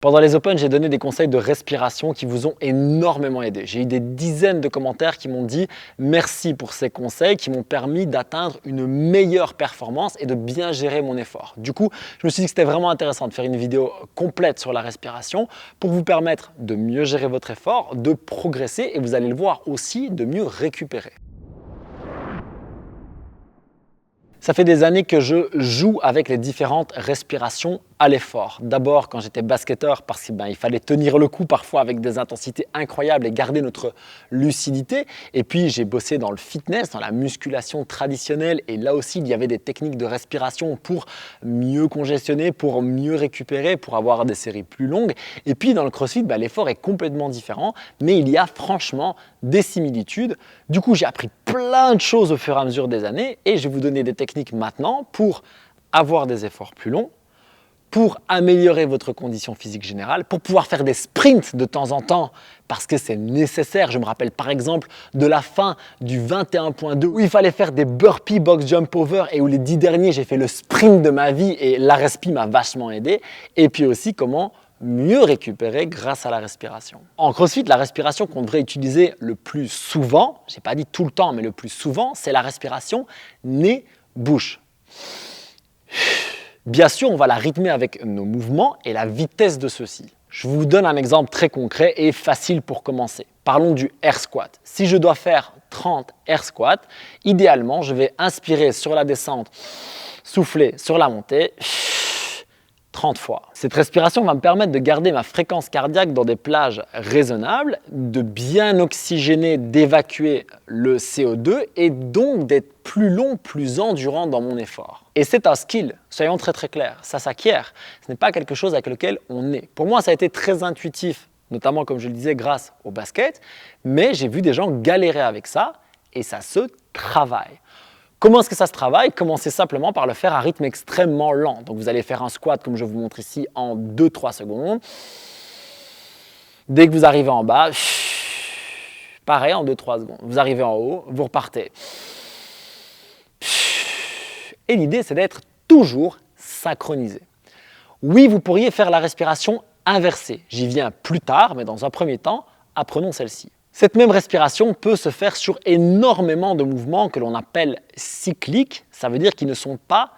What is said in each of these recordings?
Pendant les Open, j'ai donné des conseils de respiration qui vous ont énormément aidé. J'ai eu des dizaines de commentaires qui m'ont dit merci pour ces conseils qui m'ont permis d'atteindre une meilleure performance et de bien gérer mon effort. Du coup, je me suis dit que c'était vraiment intéressant de faire une vidéo complète sur la respiration pour vous permettre de mieux gérer votre effort, de progresser et vous allez le voir aussi, de mieux récupérer. Ça fait des années que je joue avec les différentes respirations à l'effort. D'abord quand j'étais basketteur parce qu'il fallait tenir le coup parfois avec des intensités incroyables et garder notre lucidité. Et puis j'ai bossé dans le fitness, dans la musculation traditionnelle et là aussi il y avait des techniques de respiration pour mieux congestionner, pour mieux récupérer, pour avoir des séries plus longues. Et puis dans le CrossFit, l'effort est complètement différent mais il y a franchement des similitudes. Du coup j'ai appris plein de choses au fur et à mesure des années et je vais vous donner des techniques maintenant pour avoir des efforts plus longs, pour améliorer votre condition physique générale, pour pouvoir faire des sprints de temps en temps parce que c'est nécessaire. Je me rappelle par exemple de la fin du 21.2 où il fallait faire des burpees box jump over et où les 10 derniers j'ai fait le sprint de ma vie et la respi m'a vachement aidé. Et puis aussi comment mieux récupérer grâce à la respiration. En CrossFit, la respiration qu'on devrait utiliser le plus souvent, je n'ai pas dit tout le temps mais le plus souvent, c'est la respiration nez-bouche. Bien sûr, on va la rythmer avec nos mouvements et la vitesse de ceux-ci. Je vous donne un exemple très concret et facile pour commencer. Parlons du air squat. Si je dois faire 30 air squats, idéalement, je vais inspirer sur la descente, souffler sur la montée 30 fois. Cette respiration va me permettre de garder ma fréquence cardiaque dans des plages raisonnables, de bien oxygéner, d'évacuer le CO2 et donc d'être plus long, plus endurant dans mon effort. Et c'est un skill, soyons très clairs, ça s'acquiert. Ce n'est pas quelque chose avec lequel on est. Pour moi, ça a été très intuitif, notamment comme je le disais grâce au basket, mais j'ai vu des gens galérer avec ça et ça se travaille. Comment est-ce que ça se travaille? Commencez simplement par le faire à rythme extrêmement lent. Donc vous allez faire un squat comme je vous montre ici en 2-3 secondes. Dès que vous arrivez en bas, pareil en 2-3 secondes. Vous arrivez en haut, vous repartez. Et l'idée, c'est d'être toujours synchronisé. Oui, vous pourriez faire la respiration inversée. J'y viens plus tard, mais dans un premier temps, apprenons celle-ci. Cette même respiration peut se faire sur énormément de mouvements que l'on appelle cycliques. Ça veut dire qu'ils ne sont pas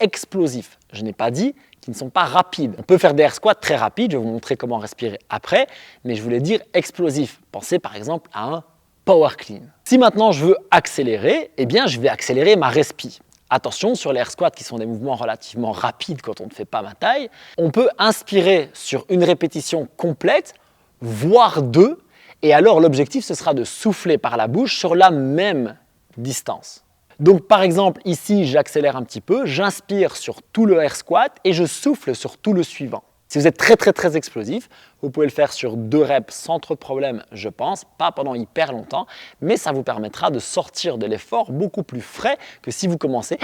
explosifs. Je n'ai pas dit qu'ils ne sont pas rapides. On peut faire des air squats très rapides, je vais vous montrer comment respirer après, mais je voulais dire explosifs. Pensez par exemple à un power clean. Si maintenant je veux accélérer, eh bien je vais accélérer ma respi. Attention, sur les air squats qui sont des mouvements relativement rapides quand on ne fait pas ma taille, on peut inspirer sur une répétition complète, voire deux, et alors l'objectif ce sera de souffler par la bouche sur la même distance. Donc par exemple ici j'accélère un petit peu, j'inspire sur tout le air squat et je souffle sur tout le suivant. Si vous êtes très explosif, vous pouvez le faire sur 2 reps sans trop de problème, je pense, pas pendant hyper longtemps, mais ça vous permettra de sortir de l'effort beaucoup plus frais que si vous commencez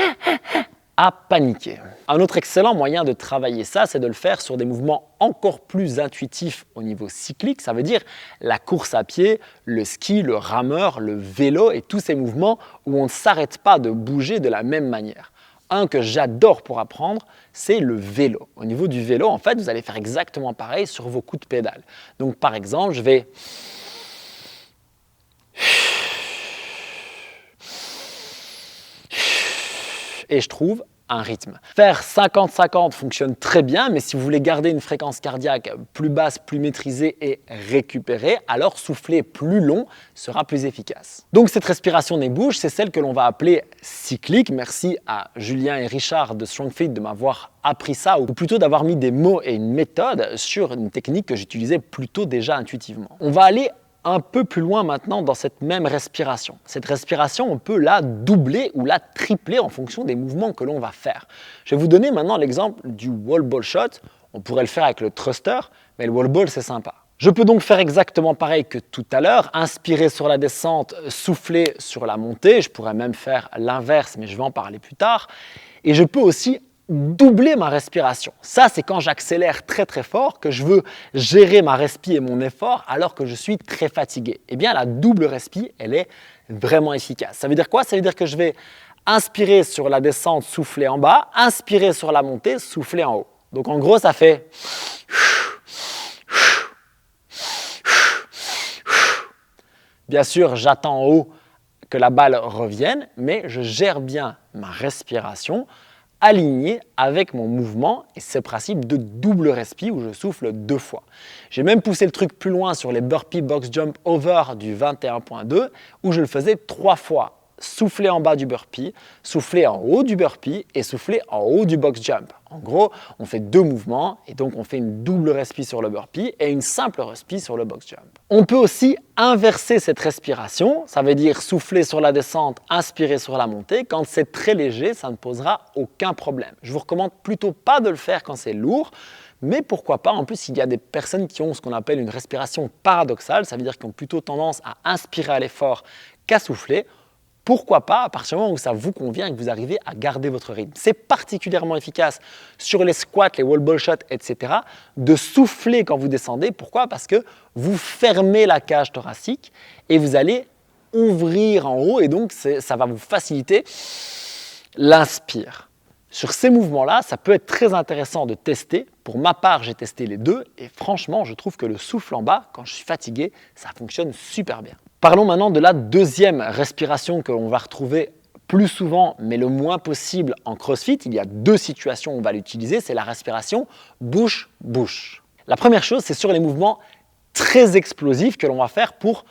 à paniquer. Un autre excellent moyen de travailler ça, c'est de le faire sur des mouvements encore plus intuitifs au niveau cyclique. Ça veut dire la course à pied, le ski, le rameur, le vélo et tous ces mouvements où on ne s'arrête pas de bouger de la même manière. Un que j'adore pour apprendre, c'est le vélo. Au niveau du vélo, en fait, vous allez faire exactement pareil sur vos coups de pédale. Donc par exemple, je vais et je trouve un rythme. Faire 50-50 fonctionne très bien, mais si vous voulez garder une fréquence cardiaque plus basse, plus maîtrisée et récupérée, alors souffler plus long sera plus efficace. Donc cette respiration nez-bouche, c'est celle que l'on va appeler cyclique. Merci à Julien et Richard de StrongFit de m'avoir appris ça, ou plutôt d'avoir mis des mots et une méthode sur une technique que j'utilisais plutôt déjà intuitivement. On va aller un peu plus loin maintenant dans cette même respiration. Cette respiration, on peut la doubler ou la tripler en fonction des mouvements que l'on va faire. Je vais vous donner maintenant l'exemple du wall ball shot. On pourrait le faire avec le thruster, mais le wall ball, c'est sympa. Je peux donc faire exactement pareil que tout à l'heure, inspirer sur la descente, souffler sur la montée. Je pourrais même faire l'inverse, mais je vais en parler plus tard. Et je peux aussi doubler ma respiration. Ça, c'est quand j'accélère très fort, que je veux gérer ma respi et mon effort alors que je suis très fatigué. Eh bien, la double respi, elle est vraiment efficace. Ça veut dire quoi? Ça veut dire que je vais inspirer sur la descente, souffler en bas, inspirer sur la montée, souffler en haut. Donc en gros, ça fait Bien sûr, j'attends en haut que la balle revienne, mais je gère bien ma respiration aligné avec mon mouvement et ce principe de double respi où je souffle 2 fois. J'ai même poussé le truc plus loin sur les burpee box jump over du 21.2 où je le faisais 3 fois. Souffler en bas du burpee, souffler en haut du burpee et souffler en haut du box jump. En gros, on fait 2 mouvements et donc on fait une double respi sur le burpee et une simple respi sur le box jump. On peut aussi inverser cette respiration, ça veut dire souffler sur la descente, inspirer sur la montée. Quand c'est très léger, ça ne posera aucun problème. Je vous recommande plutôt pas de le faire quand c'est lourd, mais pourquoi pas. En plus, il y a des personnes qui ont ce qu'on appelle une respiration paradoxale, ça veut dire qu'ils ont plutôt tendance à inspirer à l'effort qu'à souffler. Pourquoi pas, à partir du moment où ça vous convient et que vous arrivez à garder votre rythme. C'est particulièrement efficace sur les squats, les wall ball shots, etc. de souffler quand vous descendez. Pourquoi? Parce que vous fermez la cage thoracique et vous allez ouvrir en haut et donc ça va vous faciliter l'inspire. Sur ces mouvements-là, ça peut être très intéressant de tester. Pour ma part, j'ai testé les deux et franchement, je trouve que le souffle en bas, quand je suis fatigué, ça fonctionne super bien. Parlons maintenant de la deuxième respiration que l'on va retrouver plus souvent, mais le moins possible en CrossFit. Il y a 2 situations où on va l'utiliser, c'est la respiration bouche-bouche. La première chose, c'est sur les mouvements très explosifs que l'on va faire pour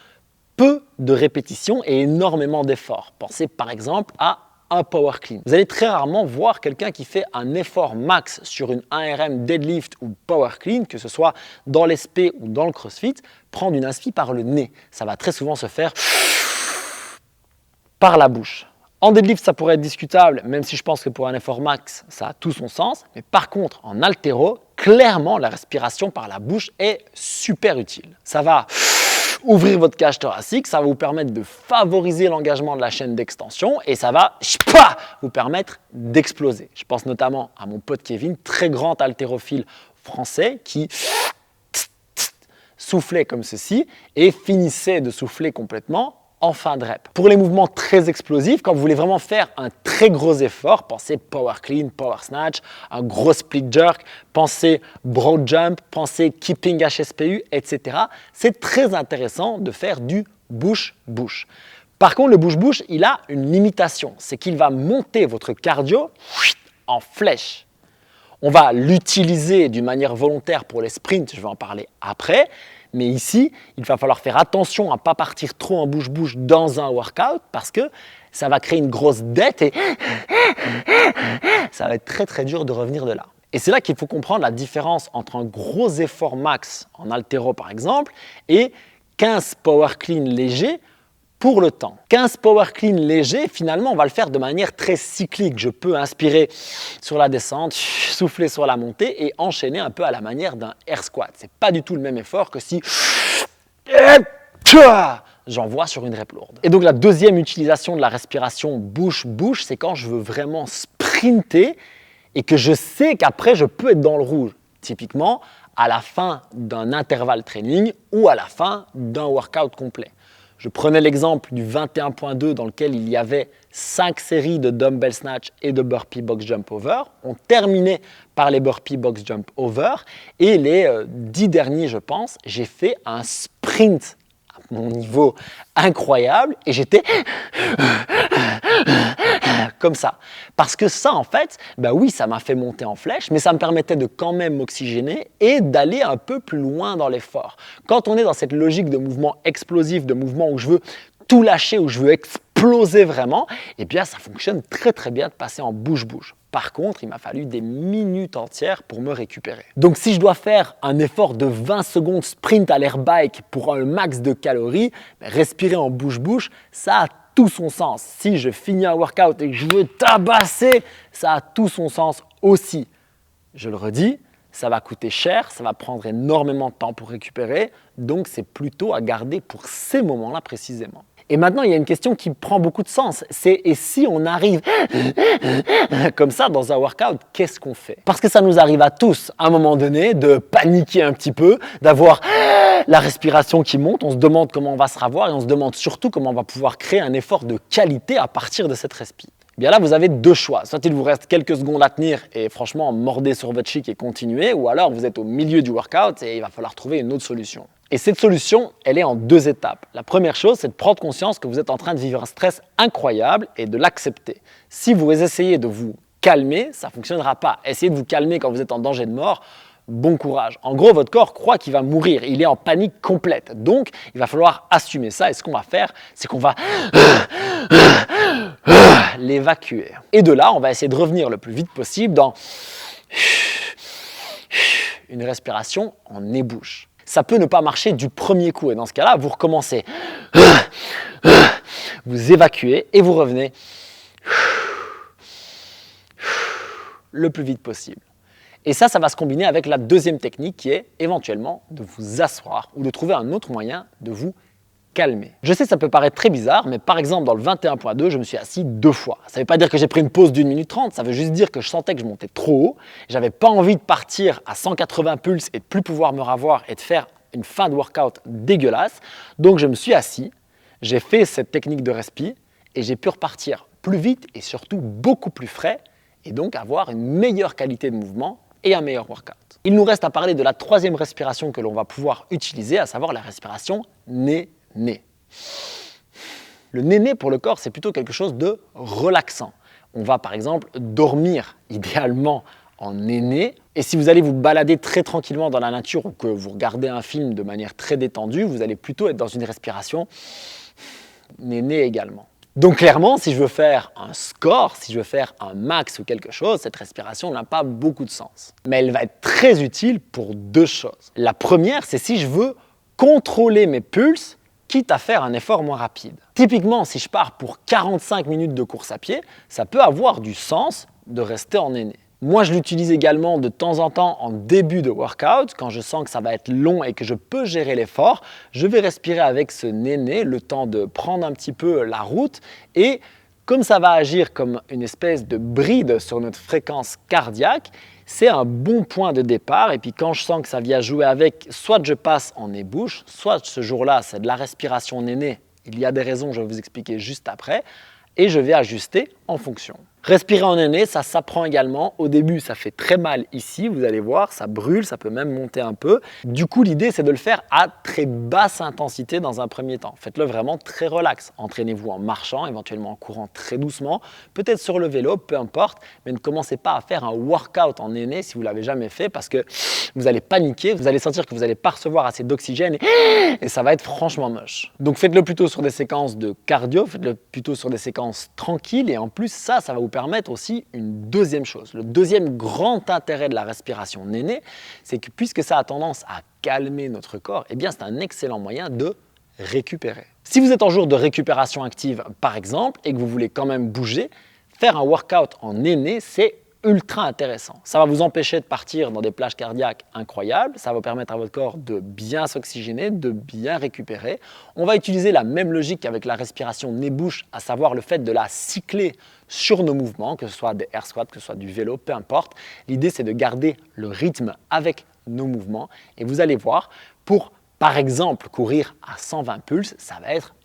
peu de répétitions et énormément d'efforts. Pensez par exemple à un power clean. Vous allez très rarement voir quelqu'un qui fait un effort max sur une 1RM deadlift ou power clean, que ce soit dans l'SP ou dans le CrossFit, prendre une inspi par le nez. Ça va très souvent se faire par la bouche. En deadlift, ça pourrait être discutable, même si je pense que pour un effort max, ça a tout son sens. Mais par contre, en haltéro, clairement, la respiration par la bouche est super utile. Ça va ouvrir votre cage thoracique, ça va vous permettre de favoriser l'engagement de la chaîne d'extension et ça va vous permettre d'exploser. Je pense notamment à mon pote Kevin, très grand haltérophile français qui soufflait comme ceci et finissait de souffler complètement en fin de rep. Pour les mouvements très explosifs, quand vous voulez vraiment faire un très gros effort, pensez power clean, power snatch, un gros split jerk, pensez broad jump, pensez keeping HSPU, etc. C'est très intéressant de faire du bouche-bouche. Par contre, le bouche-bouche, il a une limitation, c'est qu'il va monter votre cardio en flèche. On va l'utiliser d'une manière volontaire pour les sprints, je vais en parler après. Mais ici, il va falloir faire attention à ne pas partir trop en bouche-bouche dans un workout parce que ça va créer une grosse dette et ça va être très très dur de revenir de là. Et c'est là qu'il faut comprendre la différence entre un gros effort max en haltéro par exemple et 15 power clean légers pour le temps. 15 power clean légers, finalement, on va le faire de manière très cyclique. Je peux inspirer sur la descente, souffler sur la montée et enchaîner un peu à la manière d'un air squat. Ce n'est pas du tout le même effort que si j'envoie sur une rep lourde. Et donc la deuxième utilisation de la respiration bouche-bouche, c'est quand je veux vraiment sprinter et que je sais qu'après je peux être dans le rouge. Typiquement, à la fin d'un intervalle training ou à la fin d'un workout complet. Je prenais l'exemple du 21.2 dans lequel il y avait 5 séries de dumbbell snatch et de burpee box jump over. On terminait par les burpee box jump over et les 10 derniers, je pense, j'ai fait un sprint à mon niveau incroyable et j'étais comme ça. Parce que ça, en fait, bah oui, ça m'a fait monter en flèche, mais ça me permettait de quand même m'oxygéner et d'aller un peu plus loin dans l'effort. Quand on est dans cette logique de mouvement explosif, de mouvement où je veux tout lâcher, où je veux exploser vraiment, eh bien, ça fonctionne très très bien de passer en bouche-bouche. Par contre, il m'a fallu des minutes entières pour me récupérer. Donc, si je dois faire un effort de 20 secondes sprint à l'air bike pour un max de calories, respirer en bouche-bouche, ça a tout son sens. Si je finis un workout et que je veux tabasser, ça a tout son sens aussi. Je le redis, ça va coûter cher, ça va prendre énormément de temps pour récupérer, donc c'est plutôt à garder pour ces moments-là précisément. Et maintenant, il y a une question qui prend beaucoup de sens, c'est et si on arrive comme ça dans un workout, qu'est-ce qu'on fait? Parce que ça nous arrive à tous, à un moment donné, de paniquer un petit peu, d'avoir la respiration qui monte, on se demande comment on va se ravoir et on se demande surtout comment on va pouvoir créer un effort de qualité à partir de cette respi. Bien là, vous avez deux choix. Soit il vous reste quelques secondes à tenir et franchement, mordez sur votre chic et continuez, ou alors vous êtes au milieu du workout et il va falloir trouver une autre solution. Et cette solution, elle est en deux étapes. La première chose, c'est de prendre conscience que vous êtes en train de vivre un stress incroyable et de l'accepter. Si vous essayez de vous calmer, ça ne fonctionnera pas. Essayez de vous calmer quand vous êtes en danger de mort. Bon courage. En gros, votre corps croit qu'il va mourir. Il est en panique complète. Donc, il va falloir assumer ça. Et ce qu'on va faire, c'est qu'on va l'évacuer. Et de là, on va essayer de revenir le plus vite possible dans une respiration en nez-bouche. Ça peut ne pas marcher du premier coup. Et dans ce cas-là, vous recommencez. Vous évacuez et vous revenez le plus vite possible. Et ça va se combiner avec la deuxième technique qui est éventuellement de vous asseoir ou de trouver un autre moyen de vous calmer. Je sais, ça peut paraître très bizarre, mais par exemple, dans le 21.2, je me suis assis 2 fois. Ça ne veut pas dire que j'ai pris une pause d'1 minute 30, ça veut juste dire que je sentais que je montais trop haut. J'avais pas envie de partir à 180 pulses et de plus pouvoir me ravoir et de faire une fin de workout dégueulasse. Donc, je me suis assis, j'ai fait cette technique de respi et j'ai pu repartir plus vite et surtout beaucoup plus frais et donc avoir une meilleure qualité de mouvement et un meilleur workout. Il nous reste à parler de la troisième respiration que l'on va pouvoir utiliser, à savoir la respiration nez-nez. Le nez-nez pour le corps, c'est plutôt quelque chose de relaxant. On va par exemple dormir idéalement en nez-nez. Et si vous allez vous balader très tranquillement dans la nature ou que vous regardez un film de manière très détendue, vous allez plutôt être dans une respiration nez-nez également. Donc clairement, si je veux faire un score, si je veux faire un max ou quelque chose, cette respiration n'a pas beaucoup de sens. Mais elle va être très utile pour 2 choses. La première, c'est si je veux contrôler mes pulses, quitte à faire un effort moins rapide. Typiquement, si je pars pour 45 minutes de course à pied, ça peut avoir du sens de rester en nez-nez. Moi, je l'utilise également de temps en temps en début de workout. Quand je sens que ça va être long et que je peux gérer l'effort, je vais respirer avec ce nez-nez, le temps de prendre un petit peu la route. Et comme ça va agir comme une espèce de bride sur notre fréquence cardiaque, c'est un bon point de départ. Et puis quand je sens que ça vient jouer avec, soit je passe en nez-bouche, soit ce jour-là, c'est de la respiration nez-nez. Il y a des raisons, je vais vous expliquer juste après. Et je vais ajuster en fonction. Respirer en nez, ça s'apprend également. Au début, ça fait très mal ici, vous allez voir, ça brûle, ça peut même monter un peu. Du coup, l'idée, c'est de le faire à très basse intensité dans un premier temps. Faites-le vraiment très relax. Entraînez-vous en marchant, éventuellement en courant très doucement, peut-être sur le vélo, peu importe, mais ne commencez pas à faire un workout en nez si vous ne l'avez jamais fait parce que vous allez paniquer, vous allez sentir que vous n'allez pas recevoir assez d'oxygène et ça va être franchement moche. Donc faites-le plutôt sur des séquences de cardio, faites-le plutôt sur des séquences tranquilles et en plus, ça va vous permettre aussi une deuxième chose. Le deuxième grand intérêt de la respiration nez, c'est que puisque ça a tendance à calmer notre corps, eh bien c'est un excellent moyen de récupérer. Si vous êtes en jour de récupération active par exemple et que vous voulez quand même bouger, faire un workout en nez, c'est ultra intéressant. Ça va vous empêcher de partir dans des plages cardiaques incroyables, ça va permettre à votre corps de bien s'oxygéner, de bien récupérer. On va utiliser la même logique qu'avec la respiration nez-bouche, à savoir le fait de la cycler sur nos mouvements, que ce soit des air squats, que ce soit du vélo, peu importe. L'idée, c'est de garder le rythme avec nos mouvements et vous allez voir, pour par exemple courir à 120 pulses, ça va être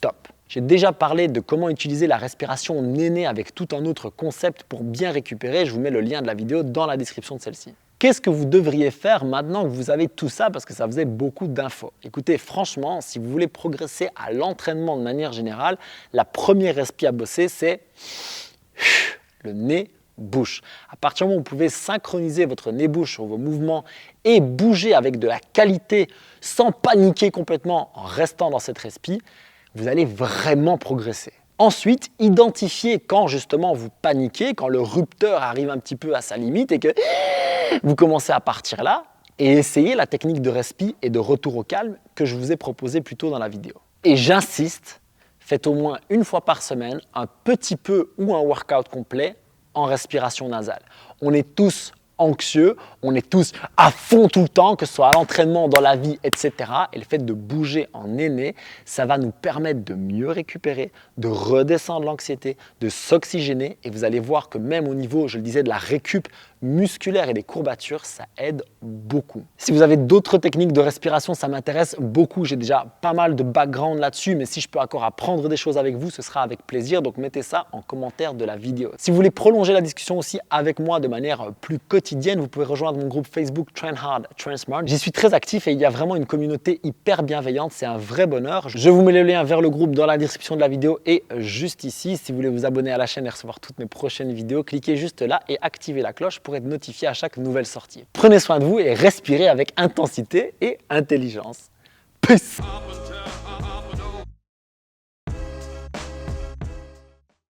top. J'ai déjà parlé de comment utiliser la respiration nez avec tout un autre concept pour bien récupérer. Je vous mets le lien de la vidéo dans la description de celle-ci. Qu'est-ce que vous devriez faire maintenant que vous avez tout ça parce que ça faisait beaucoup d'infos? Écoutez, franchement, si vous voulez progresser à l'entraînement de manière générale, la première respi à bosser, c'est le nez-bouche. À partir du moment où vous pouvez synchroniser votre nez-bouche sur vos mouvements et bouger avec de la qualité sans paniquer complètement en restant dans cette respi, vous allez vraiment progresser. Ensuite, identifiez quand justement vous paniquez, quand le rupteur arrive un petit peu à sa limite et que vous commencez à partir là et essayez la technique de respi et de retour au calme que je vous ai proposé plus tôt dans la vidéo. Et j'insiste, faites au moins une fois par semaine un petit peu ou un workout complet en respiration nasale. On est tous anxieux, on est tous à fond tout le temps, que ce soit à l'entraînement, dans la vie, etc. Et le fait de bouger en nez, ça va nous permettre de mieux récupérer, de redescendre l'anxiété, de s'oxygéner. Et vous allez voir que même au niveau, je le disais, de la récup musculaires et des courbatures, ça aide beaucoup. Si vous avez d'autres techniques de respiration, ça m'intéresse beaucoup. J'ai déjà pas mal de background là-dessus, mais si je peux encore apprendre des choses avec vous, ce sera avec plaisir. Donc mettez ça en commentaire de la vidéo. Si vous voulez prolonger la discussion aussi avec moi de manière plus quotidienne, vous pouvez rejoindre mon groupe Facebook Train Hard, Train Smart. J'y suis très actif et il y a vraiment une communauté hyper bienveillante. C'est un vrai bonheur. Je vous mets le lien vers le groupe dans la description de la vidéo et juste ici. Si vous voulez vous abonner à la chaîne et recevoir toutes mes prochaines vidéos, cliquez juste là et activez la cloche pour être notifié à chaque nouvelle sortie. Prenez soin de vous et respirez avec intensité et intelligence. Peace!